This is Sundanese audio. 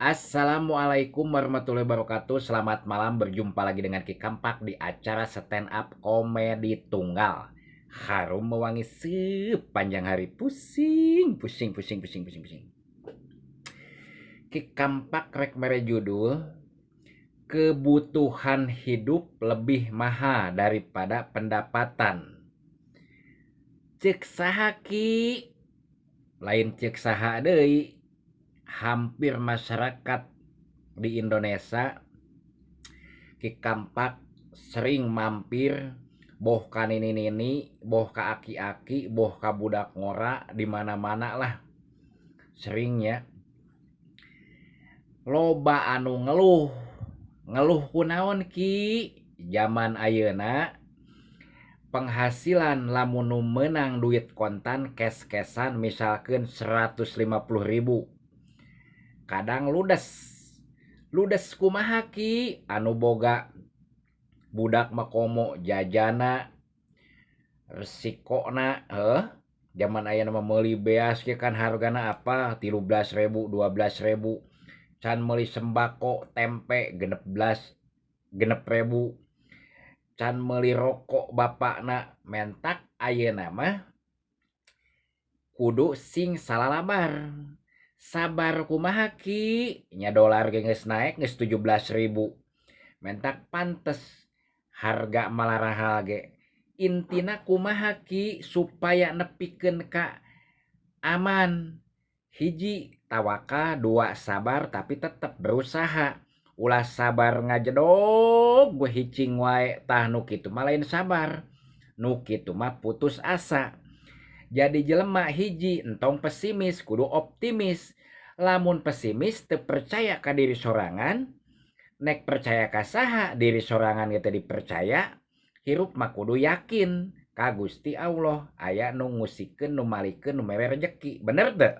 Assalamualaikum warahmatullahi wabarakatuh. Selamat malam, berjumpa lagi dengan Ki Kampak di acara stand up komedi tunggal. Harum mewangi sepanjang hari. Pusing, pusing, pusing, pusing, pusing, pusing. Ki Kampak rek mere judul kebutuhan hidup lebih mahal daripada pendapatan. Cek saha ki? Lain cek saha deui. Hampir masyarakat di Indonesia Ki Kampak sering mampir boh ka nini-nini, boh ka aki-aki, boh ka budak ngora di mana-mana lah. Seringnya loba anu ngeluh. Ngeluh kunaon ki? Zaman ayeuna penghasilan lamun nu meunang duit kontan kes-kesan misalkan 150.000. Kadang ludes kumaha ki anu boga budak makomo jajana resikona zaman aya nama meuli beas ke kan hargana apa 13.000 12.000 can meuli sembako tempe 16.000 can meuli rokok bapakna mentak ayeuna mah kudu sing salalabar sabar kumaha ki nya dolar ge geus naek geus 17.000 mentak pantes harga malarahal ge intina kumaha ki supaya nepikeun ka aman hiji tawakal dua sabar tapi tetep berusaha ulah sabar ngajedog gue hicing wae tah nu kitu mah lain sabar nu kitu mah putus asa jadi jelema hiji entong pesimis kudu optimis lamun pesimis teu percaya ka diri sorangan nek percaya ka saha diri sorangan kita dipercaya hirup mah kudu yakin ka Gusti Allah aya nu ngusikeun nu malikeun nu mewe rejeki bener teu